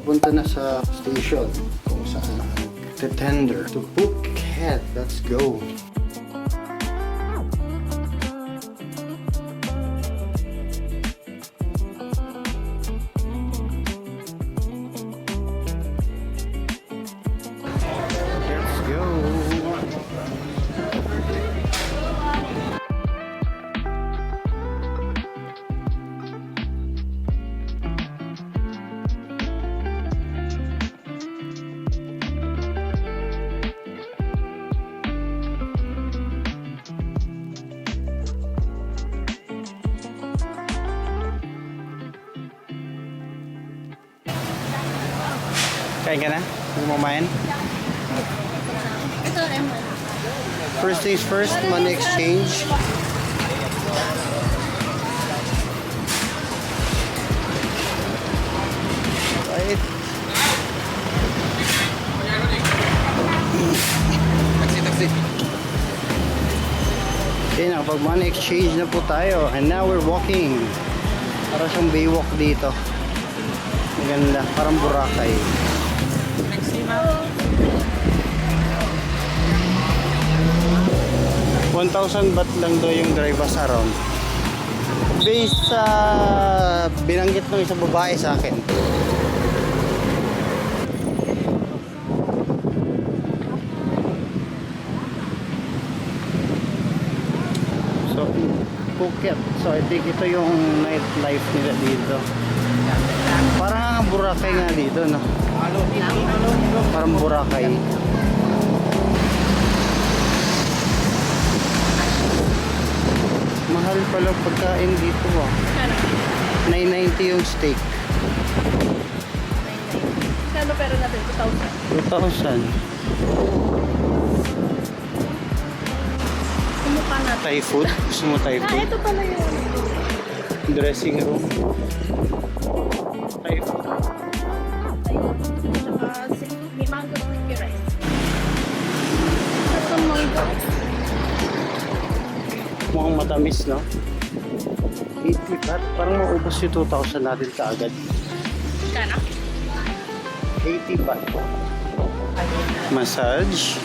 papunta na sa station kung saan the tender to Phuket. Let's go. Let's go. Kain ka na? Hindi mo kumain? Ito, Emma. First things first, money exchange. Right. Taxi. Okay, nakapag money exchange na po tayo. And now we're walking. Para siyang baywalk dito. Maganda, parang Boracay. 1,000 baht lang daw yung drive us around. Based sa binanggit ng isang babae sa akin. So, Phuket. So, I think ito yung nightlife nila dito. Parang ang Boracay nga dito, no? Parang Boracay. Mahal pala pagkain dito, ah. 990 yung steak. Kano pero natin? 2,000. 2,000. Kumukha natin. Thai food? Gusto mo Thai food? Ito pala yung Dressing room. Thai food. Tsaka may mango sticky rice. Ito mango. Mukhang matamis, no? 80 baht. Parang maubos yung 2,000 natin kaagad. Kano? 80 baht. Massage.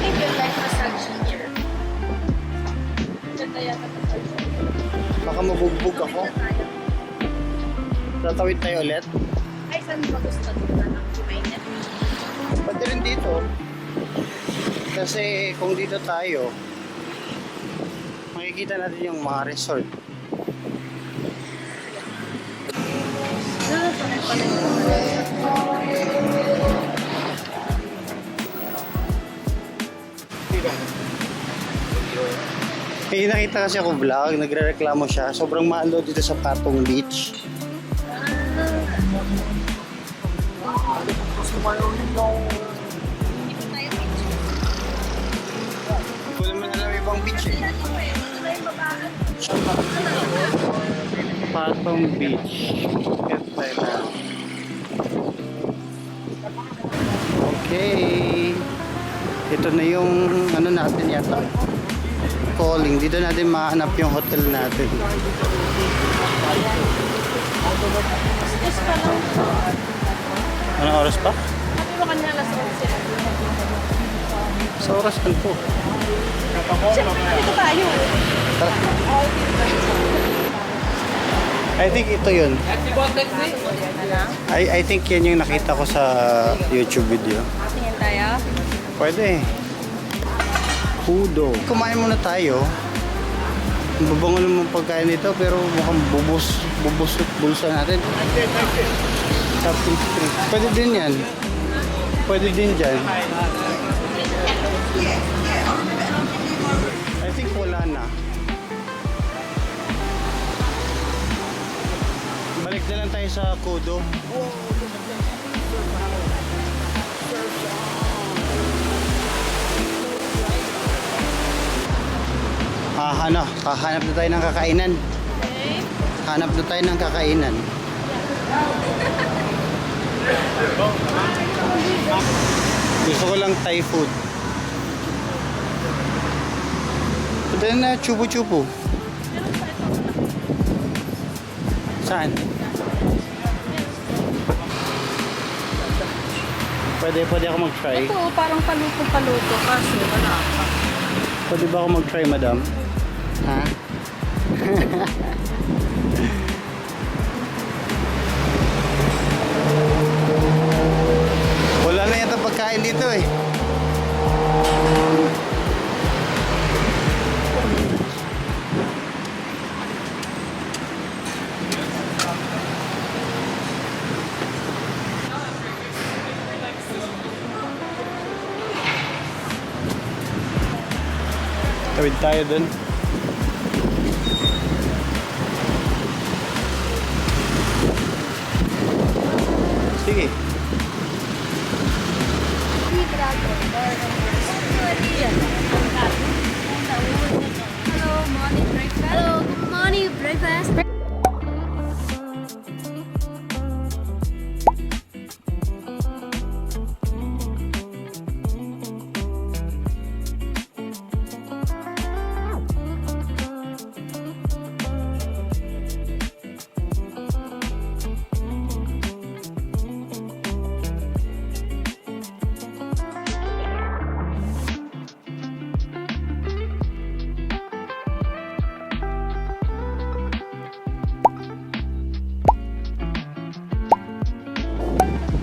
If you like massage here. Ganda yata massage. Baka mabugbog ako. Tatawid tayo ulit. Ay, saan mo gusto dito na lang? Mainit. Pwede rin dito. Kasi kung dito tayo, makikita natin yung mga resort. Eh, nakita kasi ako vlog, nagre-reklamo siya. Sobrang mahal daw dito sa Patong Beach. Hindi ko naman alam ibang beach eh. Patong Beach. Get Thailand. Okay. Ito na yung ano natin yata. Calling. Dito natin mahanap yung hotel natin. Yes pa lang. Anong oras pa? Pero kanya alas 11. Sa oras kan po. Siyempre, dito tayo. I think ito yun. I think yan yung nakita ko sa YouTube video. Tingin tayo. Pwede. Hudo. Kumain muna tayo. Babango naman pagkain nito pero mukhang bubos bulsa natin. Shopping street. Pwede din yan. Pwede din dyan. I think wala na. Balik na lang tayo sa Kudo. Hahanap na tayo ng kakainan. Okay. Hanap na tayo ng kakainan. Gusto ko lang Thai food. Pwede na chubu-chubu. Saan? Pwede ako mag-try. Ito, parang paluto-paluto kasi wala pa. Pwede ba ako mag-try, madam? Ha? Wala na yata pagkain dito eh. Tawid tayo dun. Sige. Hello, morning breakfast. Hello, good morning, breakfast.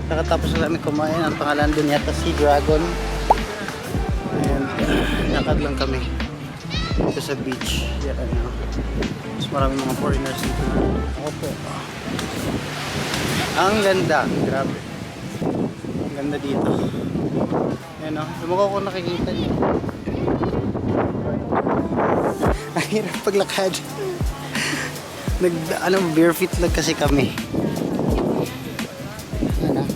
Nakatapos na kami kumain. Ang pangalan dun yata Sea Dragon. Ayan. Lakad lang kami dito sa beach. Yan, ano. Mas marami mga foreigners dito na. Ako po. Ang ganda. Grabe. Ang ganda dito. Ayan o. Lumako ko nakikita niyo. Ang hirap paglakad. Bare feet lang kasi kami. Ano?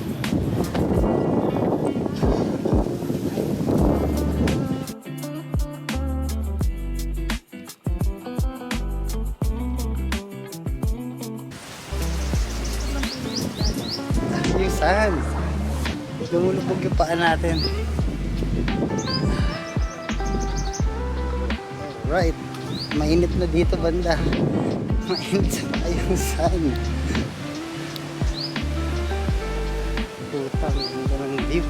Yung sand. Lumulubog yung paa natin. Alright. Mainit na dito banda. Mainit sa paa yung sand. Putang, ganda ng view.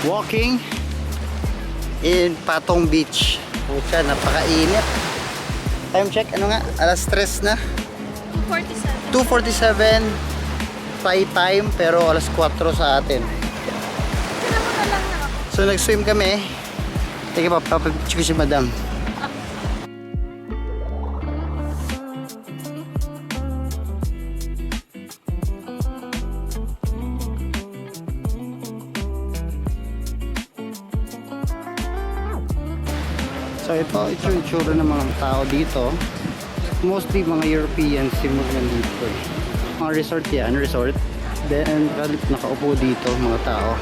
Walking in Patong Beach. Pucha, napakainit. Time check, ano nga? Alas 3 na. 2:47. 2:47 Thai time, pero alas 4 sa atin. So nag-swim kami Sige pa, papapicture ko si madam. So ito yung itsura ng mga tao dito. Mostly mga Europeans yung mga nandito eh. Mga resort yan, resort. Then nakaupo dito mga tao.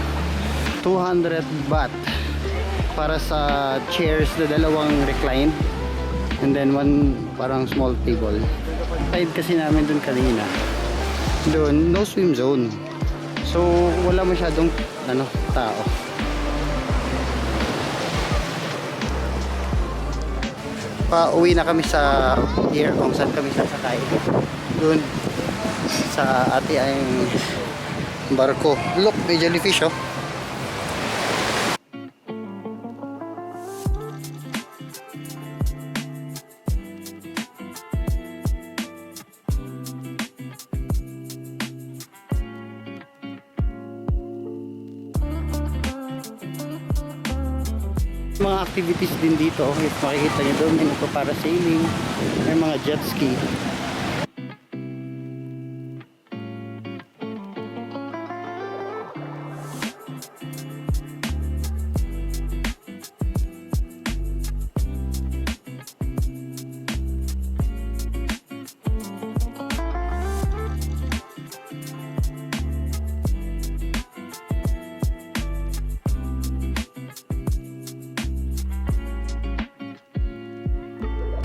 200 baht para sa chairs na dalawang reclined. And then one parang small table. Side kasi namin dun kanina. Doon, no swim zone. So wala masyadong tao. Pauwi na kami sa pier kung saan kami sasakay. Doon sa ate ay barko. Look, may jellyfish oh. Mga activities din dito, if makikita nyo doon, may nagpa-parasailing, may mga jet ski.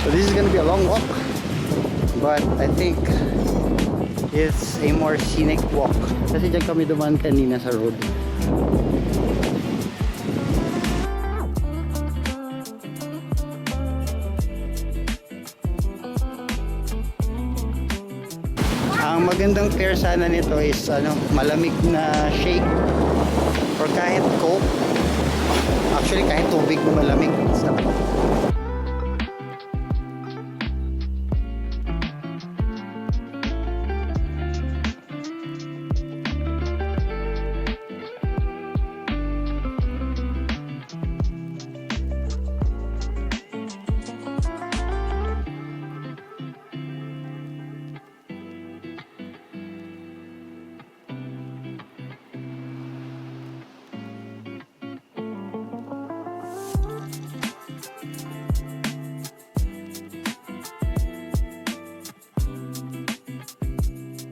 So this is gonna be a long walk, but I think it's a more scenic walk. Kasi dyan kami dumaan kanina sa road. Ang magandang pair sana nito is malamig na shake or kahit coke. Actually kahit tubig na malamig. Sarap.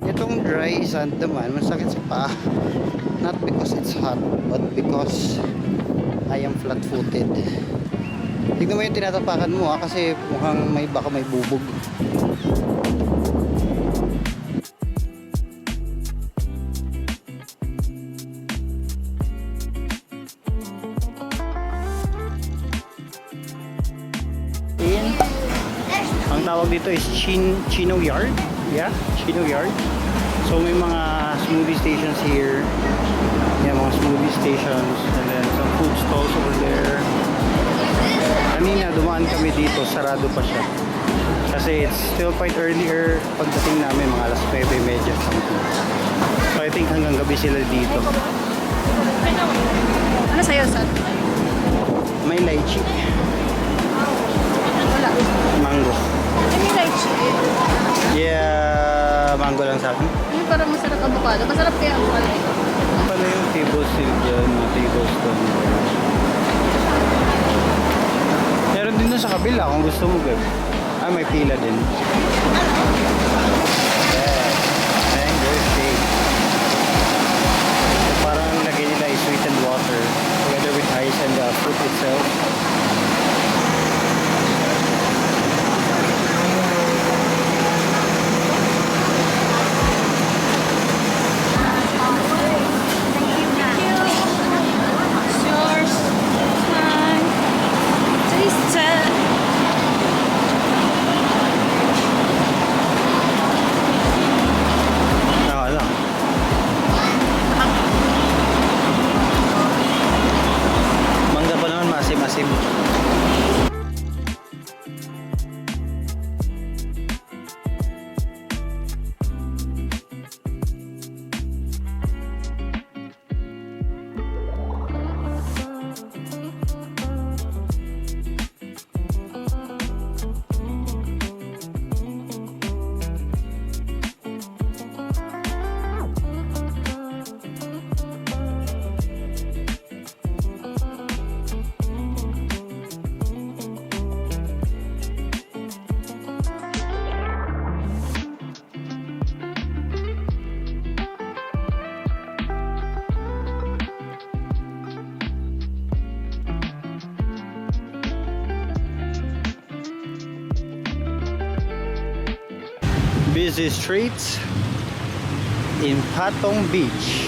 Itong dry sand naman, masakit sa paa. Not because it's hot, but because I am flat-footed. Tignan mo yung tinatapakan mo kasi mukhang baka may bubog. Ang tawag dito is Chino Yard. Yeah, Chino Yard. So may mga smoothie stations here. Yeah, mga smoothie stations and then some food stalls over there. Kanina dumaan kami dito, sarado pa siya. Kasi it's still quite earlier. Pagdating namin mga alas 9:30 something. So I think hanggang gabi sila dito. Ano sa'yo, Sat? May lychee. Wala. Mango. May lychee. Yeah, mango lang sa akin. Yung parang masarap avocado. Masarap kaya avocado. Pala yung table silk dyan, yung table stone. Meron din doon sa kabila kung gusto mo gab. Ah, may pila din. Yeah, mango shake. So, parang lagay nila is sweetened water together with ice and the fruit itself. busy streets in Patong Beach.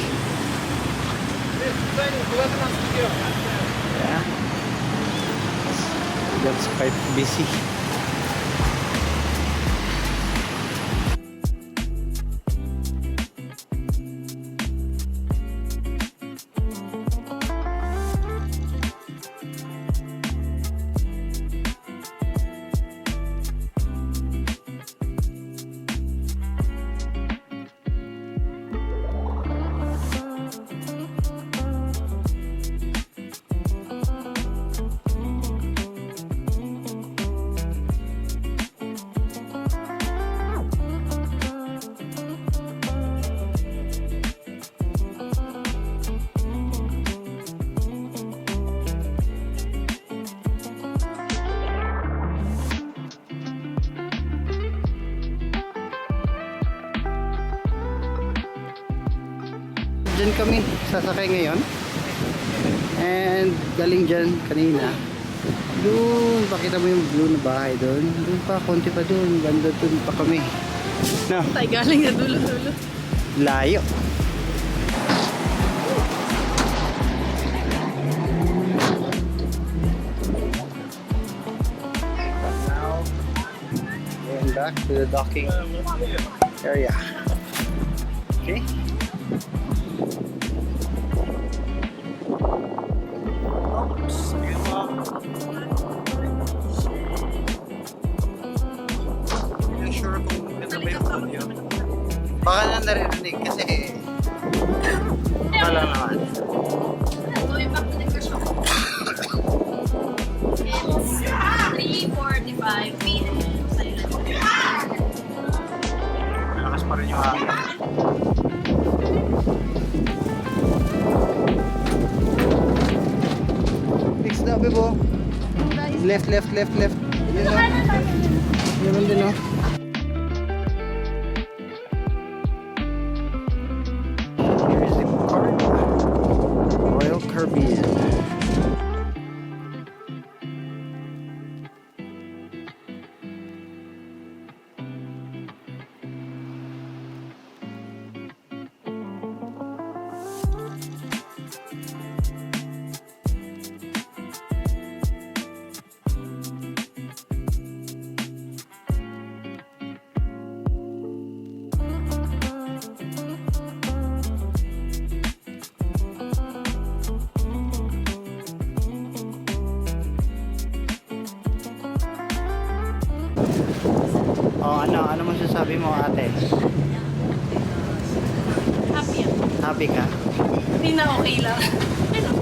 Yeah. That's quite busy. Diyan kami sasakay ngayon. And galing dyan kanina. Doon, pakita mo yung blue na bahay doon. Doon pa, konti pa doon. Banda doon pa kami. No, Tay, galing na dulo-dulo. layo. Now, going back to the docking area. Okay. Hindi sure kung ganda ba yung audio. Baka na naririnig kasi wala naman. Going back to the question. It's 3:45 p.m. Malakas pa rin yung hangin. Next na, Bebo. Left. Yun o. Yun din o. Here is the card. Royal Caribbean. Oh, ano masasabi mo, ate? Happy ako. Happy ka? Hindi na okay lang. Ano?